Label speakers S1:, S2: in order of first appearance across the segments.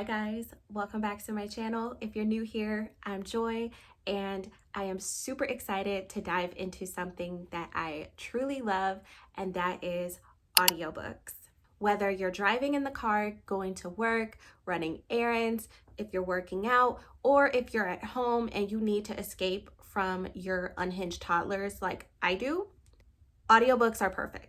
S1: Hi guys, welcome back to my channel. If you're new here, I'm Joy and I am super excited to dive into something that I truly love, and that is audiobooks. Whether you're driving in the car, going to work, running errands, if you're working out, or if you're at home and you need to escape from your unhinged toddlers like I do, audiobooks are perfect.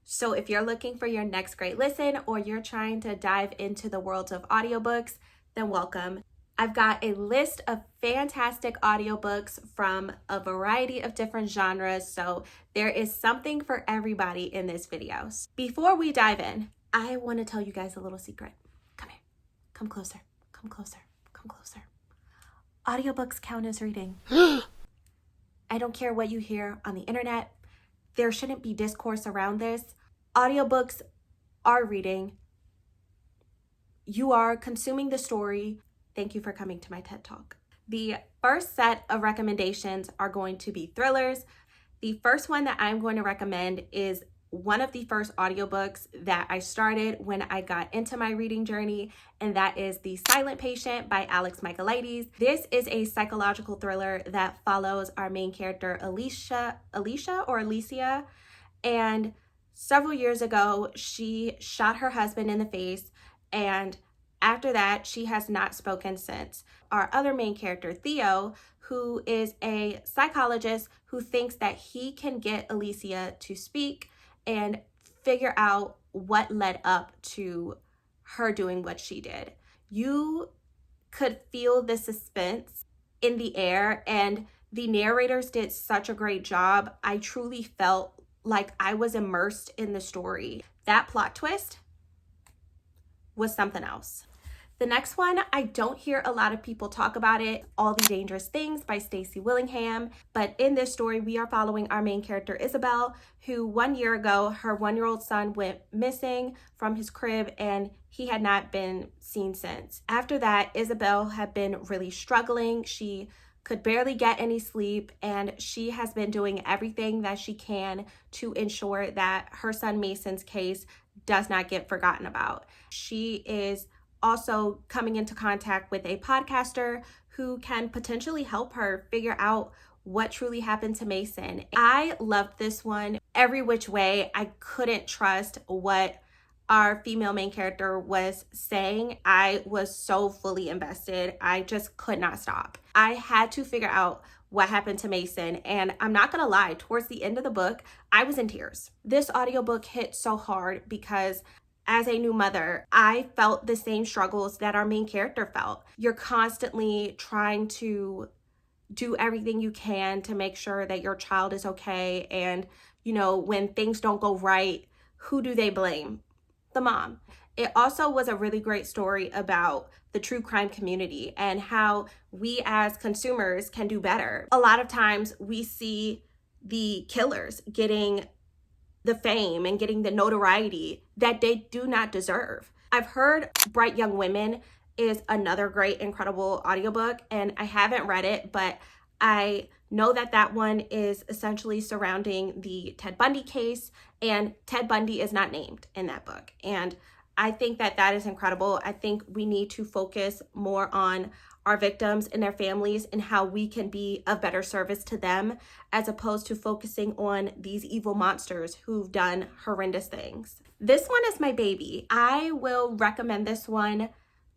S1: So if you're looking for your next great listen or you're trying to dive into the world of audiobooks, then welcome. I've got a list of fantastic audiobooks from a variety of different genres, so there is something for everybody in this video. Before we dive in, I want to tell you guys a little secret. Come here, come closer, come closer, come closer. Audiobooks count as reading. I don't care what you hear on the internet. There shouldn't be discourse around this. Audiobooks are reading. You are consuming the story. Thank you for coming to my TED Talk. The first set of recommendations are going to be thrillers. The first one that I'm going to recommend is one of the first audiobooks that I started when I got into my reading journey, and that is The Silent Patient by Alex Michaelides. This is a psychological thriller that follows our main character, Alicia, and several years ago, she shot her husband in the face, and after that, she has not spoken since. Our other main character, Theo, who is a psychologist who thinks that he can get Alicia to speak and figure out what led up to her doing what she did. You could feel the suspense in the air, and the narrators did such a great job. I truly felt like I was immersed in the story. That plot twist was something else. The next one, I don't hear a lot of people talk about it, All the Dangerous Things by Stacey Willingham. But in this story, we are following our main character, Isabel, who 1 year ago, her 1-year-old son went missing from his crib and he had not been seen since. After that, Isabel had been really struggling. She could barely get any sleep, and she has been doing everything that she can to ensure that her son Mason's case does not get forgotten about. She is also coming into contact with a podcaster who can potentially help her figure out what truly happened to Mason. I loved this one every which way. I couldn't trust what our female main character was saying. I was so fully invested. I just could not stop. I had to figure out what happened to Mason, and I'm not gonna lie, towards the end of the book, I was in tears. This audiobook hit so hard because as a new mother, I felt the same struggles that our main character felt. You're constantly trying to do everything you can to make sure that your child is okay. And, you know, when things don't go right, who do they blame? The mom. It also was a really great story about the true crime community and how we as consumers can do better. A lot of times we see the killers getting the fame and getting the notoriety that they do not deserve. I've heard Bright Young Women is another great, incredible audiobook, and I haven't read it, but I know that that one is essentially surrounding the Ted Bundy case, and Ted Bundy is not named in that book. And I think that that is incredible. I think we need to focus more on our victims and their families and how we can be of better service to them, as opposed to focusing on these evil monsters who've done horrendous things. This one is my baby. I will recommend this one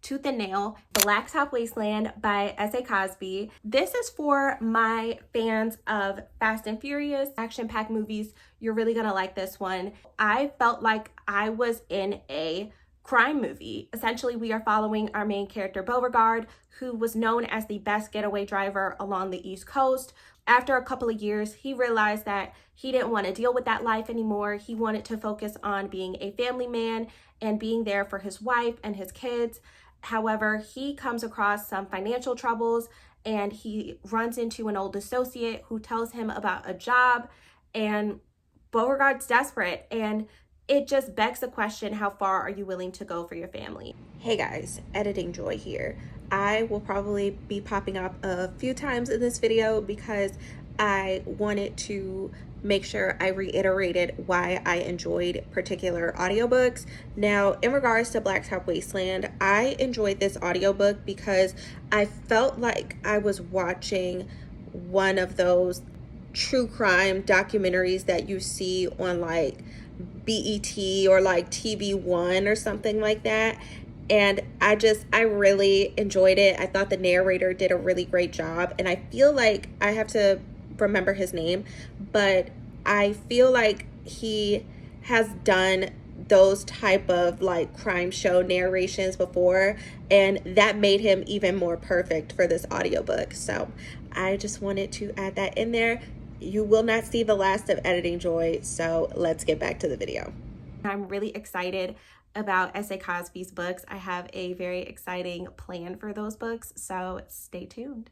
S1: tooth and nail. Blacktop Wasteland by S.A. Cosby. This is for my fans of Fast and Furious, action-packed movies. You're really gonna like this one. I felt like I was in a crime movie. Essentially, we are following our main character, Beauregard, who was known as the best getaway driver along the East Coast. After a couple of years, he realized that he didn't want to deal with that life anymore. He wanted to focus on being a family man and being there for his wife and his kids. However, he comes across some financial troubles and he runs into an old associate who tells him about a job, and Beauregard's desperate, and it just begs the question, how far are you willing to go for your family? Hey guys, Editing Joy here. I will probably be popping up a few times in this video because I wanted to make sure I reiterated why I enjoyed particular audiobooks. Now, in regards to Blacktop Wasteland, I enjoyed this audiobook because I felt like I was watching one of those true crime documentaries that you see on like BET or like TV1 or something like that. And I really enjoyed it. I thought the narrator did a really great job. And I feel like I have to remember his name, but I feel like he has done those type of like crime show narrations before, and that made him even more perfect for this audiobook. So I just wanted to add that in there. You will not see the last of Editing Joy, so let's get back to the video. I'm really excited about S.A. Cosby's books. I have a very exciting plan for those books, so stay tuned.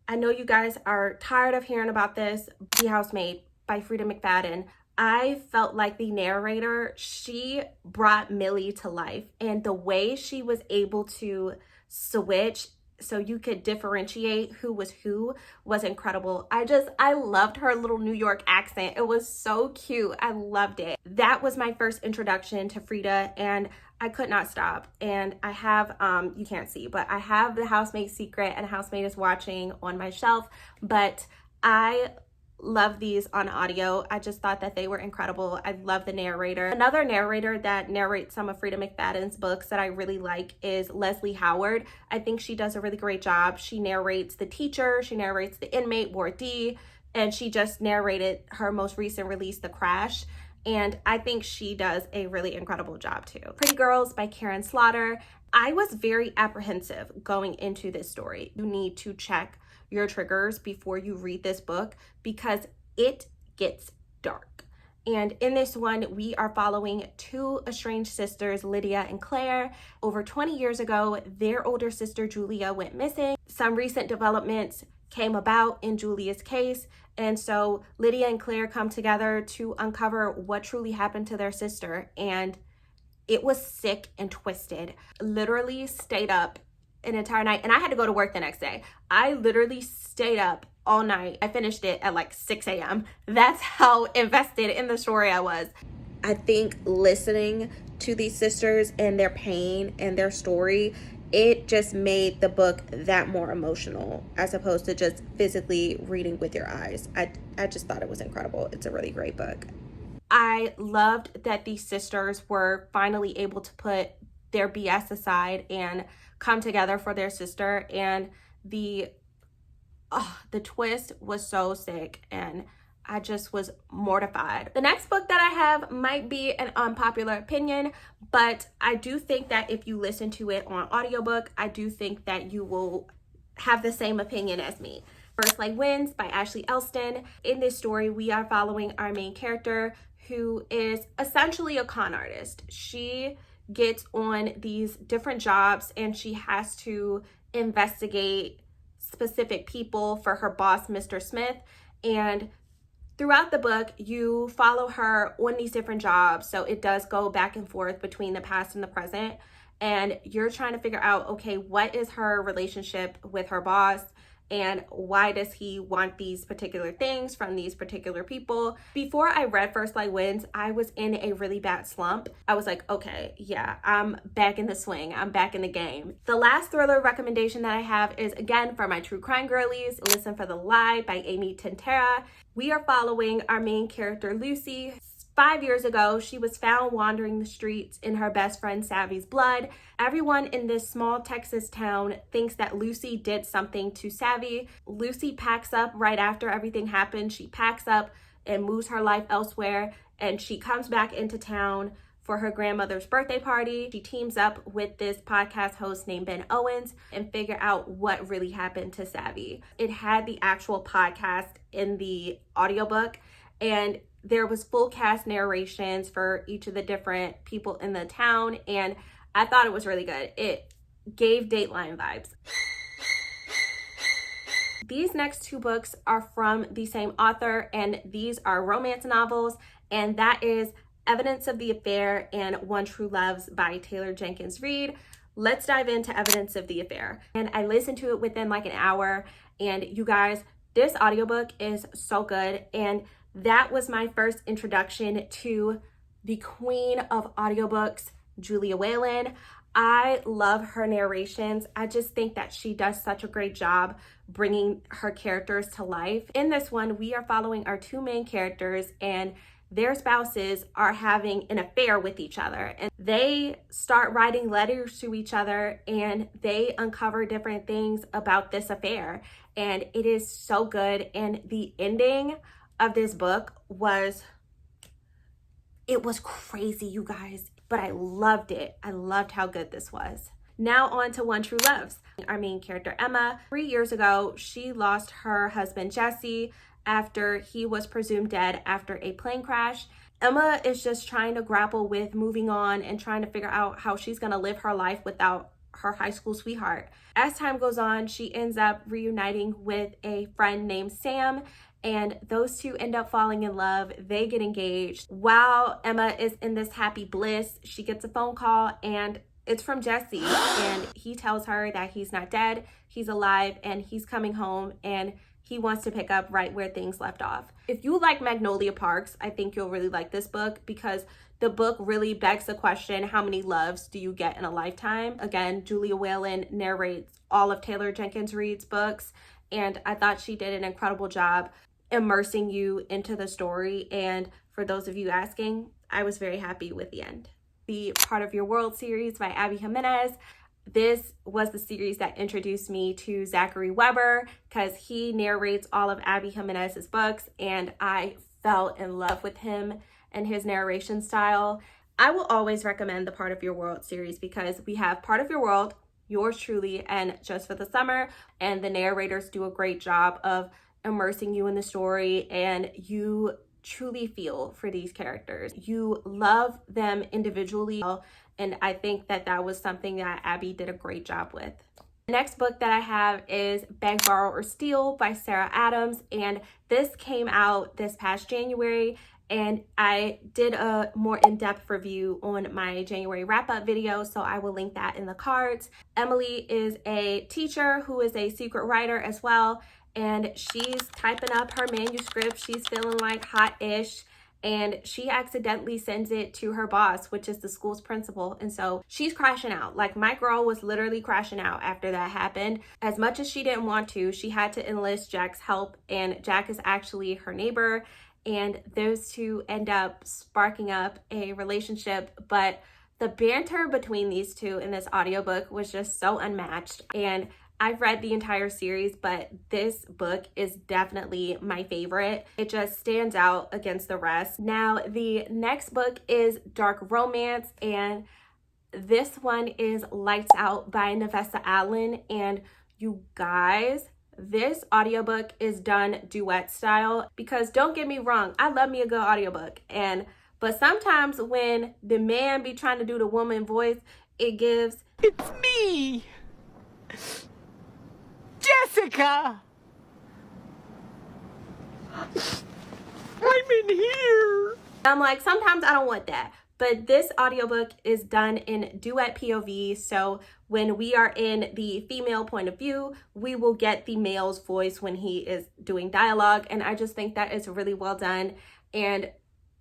S1: I know you guys are tired of hearing about this. The Housemaid by Frida McFadden. I felt like the narrator, she brought Millie to life, and the way she was able to switch so you could differentiate who was incredible. I loved her little New York accent. It was so cute. I loved it. That was my first introduction to Frida, and I could not stop. And I have, you can't see, but I have The Housemaid Secret and Housemaid is Watching on my shelf, but I love these on audio. I just thought that they were incredible. I love the narrator. Another narrator that narrates some of Frida McFadden's books that I really like is Leslie Howard. I think she does a really great job. She narrates The Teacher, she narrates The Inmate, Ward D, and she just narrated her most recent release, The Crash. And I think she does a really incredible job too. Pretty Girls by Karen Slaughter. I was very apprehensive going into this story. You need to check your triggers before you read this book because it gets dark. And in this one, we are following two estranged sisters, Lydia and Claire. Over 20 years ago, their older sister, Julia, went missing. Some recent developments came about in Julia's case. And so Lydia and Claire come together to uncover what truly happened to their sister. And it was sick and twisted. Literally stayed up an entire night, and I had to go to work the next day. I literally stayed up all night. I finished it at like 6 a.m. That's how invested in the story I was. I think listening to these sisters and their pain and their story, it just made the book that more emotional as opposed to just physically reading with your eyes. I just thought it was incredible. It's a really great book. I loved that these sisters were finally able to put their BS aside and come together for their sister, and the twist was so sick, and I just was mortified. The next book that I have might be an unpopular opinion, but I do think that if you listen to it on audiobook, I do think that you will have the same opinion as me. First Light Wins by Ashley Elston. In this story, we are following our main character who is essentially a con artist. She gets on these different jobs and she has to investigate specific people for her boss, Mr. Smith. And throughout the book, you follow her on these different jobs. So it does go back and forth between the past and the present. And you're trying to figure out, okay, what is her relationship with her boss? And why does he want these particular things from these particular people? Before I read First Light Wins, I was in a really bad slump. I was like, okay, yeah, I'm back in the swing. I'm back in the game. The last thriller recommendation that I have is, again, for my true crime girlies, Listen for the Lie by Amy Tintera. We are following our main character, Lucy. 5 years ago, she was found wandering the streets in her best friend Savvy's blood. Everyone in this small Texas town thinks that Lucy did something to Savvy. Lucy packs up right after everything happened. She packs up and moves her life elsewhere, and she comes back into town for her grandmother's birthday party. She teams up with this podcast host named Ben Owens and figure out what really happened to Savvy. It had the actual podcast in the audiobook, and there was full cast narrations for each of the different people in the town, and I thought it was really good. It gave Dateline vibes. These next two books are from the same author, and these are romance novels, and that is Evidence of the Affair and One True Loves by Taylor Jenkins Reid. Let's dive into Evidence of the Affair. And I listened to it within like an hour, and you guys, This audiobook is so good, and that was my first introduction to the queen of audiobooks, Julia Whalen. I love her narrations. I just think that she does such a great job bringing her characters to life. In this one, we are following our two main characters, and their spouses are having an affair with each other, and they start writing letters to each other, and they uncover different things about this affair, and it is so good. And the ending of this book was crazy, you guys, but I loved it. I loved how good this was. Now on to One True Loves. Our main character, Emma, 3 years ago, she lost her husband, Jesse, after he was presumed dead after a plane crash. Emma is just trying to grapple with moving on and trying to figure out how she's going to live her life without her high school sweetheart. As time goes on, she ends up reuniting with a friend named Sam, and those two end up falling in love. They get engaged. While Emma is in this happy bliss, she gets a phone call, and it's from Jesse, and he tells her that he's not dead, he's alive, and he's coming home, and he wants to pick up right where things left off. If you like Magnolia Parks, I think you'll really like this book, because the book really begs the question, how many loves do you get in a lifetime? Again, Julia Whalen narrates all of Taylor Jenkins Reid's books, and I thought she did an incredible job immersing you into the story. And for those of you asking, I was very happy with the end. The Part of Your World series by Abby Jimenez. This was the series that introduced me to Zachary Weber, because he narrates all of Abby Jimenez's books, and I fell in love with him and his narration style. I will always recommend the Part of Your World series, because we have Part of Your World, Yours Truly, and Just for the Summer, and the narrators do a great job of immersing you in the story, and you truly feel for these characters. You love them individually, and I think that that was something that Abby did a great job with. The next book that I have is Beg, Borrow, or Steal by Sarah Adams, and this came out this past January, and I did a more in-depth review on my January wrap-up video, so I will link that in the cards. Emily is a teacher who is a secret writer as well, and she's typing up her manuscript. She's feeling like hot-ish, and she accidentally sends it to her boss, which is the school's principal. And so she's crashing out. Like, my girl was literally crashing out after that happened. As much as she didn't want to, she had to enlist Jack's help, and Jack is actually her neighbor, and those two end up sparking up a relationship. But the banter between these two in this audiobook was just so unmatched. And I've read the entire series, but this book is definitely my favorite. It just stands out against the rest. Now, the next book is Dark Romance, and this one is Lights Out by Nevessa Allen. And you guys, this audiobook is done duet style, because don't get me wrong, I love me a good audiobook, but sometimes when the man be trying to do the woman voice, it gives,
S2: "It's me, Jessica. I'm in here."
S1: I'm like, sometimes I don't want that. But this audiobook is done in duet POV, so when we are in the female point of view, we will get the male's voice when he is doing dialogue, and I just think that is really well done. And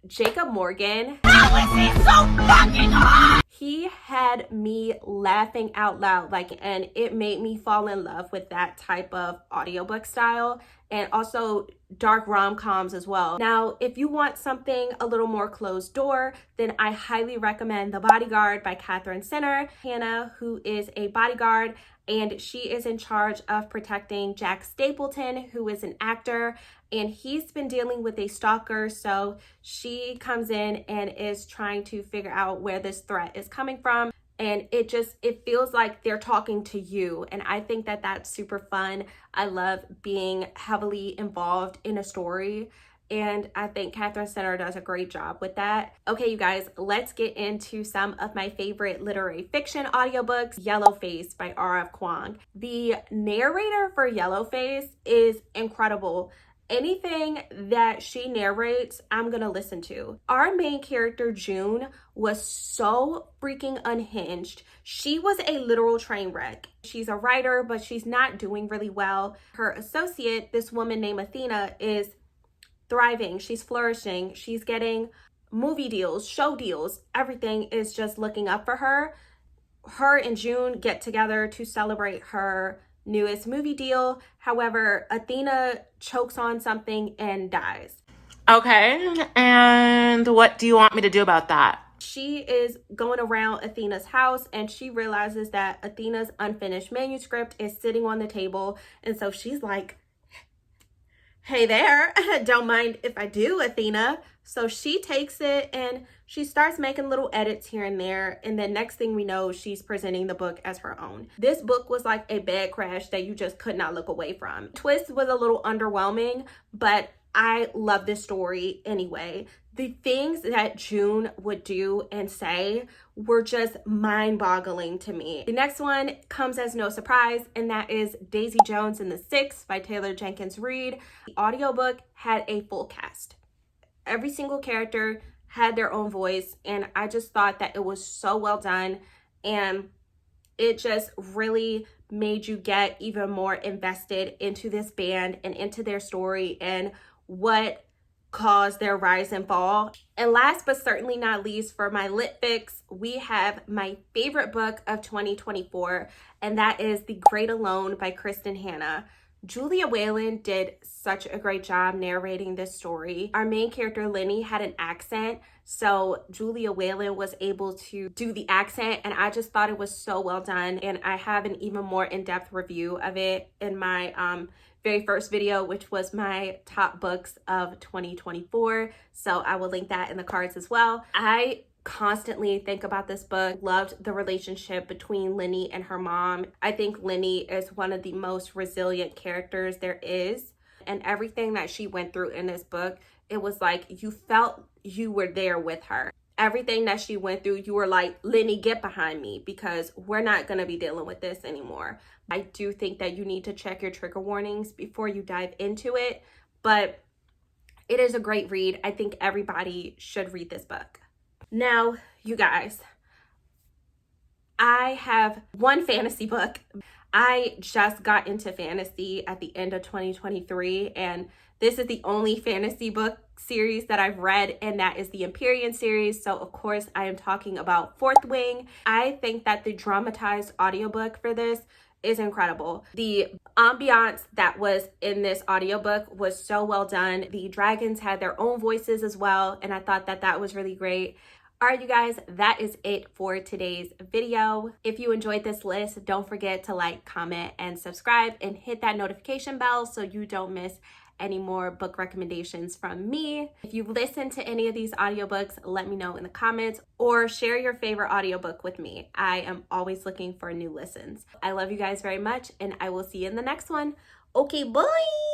S1: Jacob Morgan, how is he so fucking hot? He had me laughing out loud, and it made me fall in love with that type of audiobook style, and also dark rom-coms as well. Now, if you want something a little more closed door, then I highly recommend The Bodyguard by Catherine Sinner. Hannah, who is a bodyguard, and she is in charge of protecting Jack Stapleton, who is an actor, and he's been dealing with a stalker, so she comes in and is trying to figure out where this threat is coming from. And it feels like they're talking to you. And I think that that's super fun. I love being heavily involved in a story. And I think Catherine Sinner does a great job with that. Okay, you guys, let's get into some of my favorite literary fiction audiobooks. Yellowface by R.F. Kuang. The narrator for Yellowface is incredible. Anything that she narrates, I'm gonna listen to. Our main character, June, was so freaking unhinged. She was a literal train wreck. She's a writer, but she's not doing really well. Her associate, this woman named Athena, is thriving. She's flourishing. She's getting movie deals, show deals. Everything is just looking up for her. Her and June get together to celebrate her newest movie deal. However, Athena chokes on something and dies.
S3: Okay, and what do you want me to do about that?
S1: She is going around Athena's house and she realizes that Athena's unfinished manuscript is sitting on the table. And so she's like, hey there, don't mind if I do, Athena. So she takes it and she starts making little edits here and there. And then next thing we know, she's presenting the book as her own. This book was like a bed crash that you just could not look away from. Twist was a little underwhelming, but I love this story anyway. The things that June would do and say were just mind-boggling to me. The next one comes as no surprise, and that is Daisy Jones and the Six by Taylor Jenkins Reid. The audiobook had a full cast. Every single character had their own voice, and I just thought that it was so well done, and it just really made you get even more invested into this band and into their story and what caused their rise and fall. And last but certainly not least, for my lit fix, we have my favorite book of 2024, and that is The Great Alone by Kristen Hanna. Julia Whalen did such a great job narrating this story. Our main character, Lenny, had an accent, so Julia Whalen was able to do the accent, and I just thought it was so well done. And I have an even more in-depth review of it in my very first video, which was my top books of 2024. So I will link that in the cards as well. I constantly think about this book. Loved the relationship between Lenny and her mom. I think Lenny is one of the most resilient characters there is. And everything that she went through in this book, it was like you felt you were there with her. Everything that she went through, you were like, Lenny, get behind me because we're not going to be dealing with this anymore. I do think that you need to check your trigger warnings before you dive into it, but it is a great read. I think everybody should read this book. Now, you guys, I have one fantasy book. I just got into fantasy at the end of 2023, and this is the only fantasy book series that I've read, and that is the Empyrean series. So, of course, I am talking about Fourth Wing. I think that the dramatized audiobook for this is incredible. The ambiance that was in this audiobook was so well done. The dragons had their own voices as well, and I thought that that was really great. All right, you guys, that is it for today's video. If you enjoyed this list, don't forget to like, comment, and subscribe, and hit that notification bell so you don't miss any more book recommendations from me. If you've listened to any of these audiobooks, let me know in the comments or share your favorite audiobook with me. I am always looking for new listens. I love you guys very much, and I will see you in the next one. Okay, bye!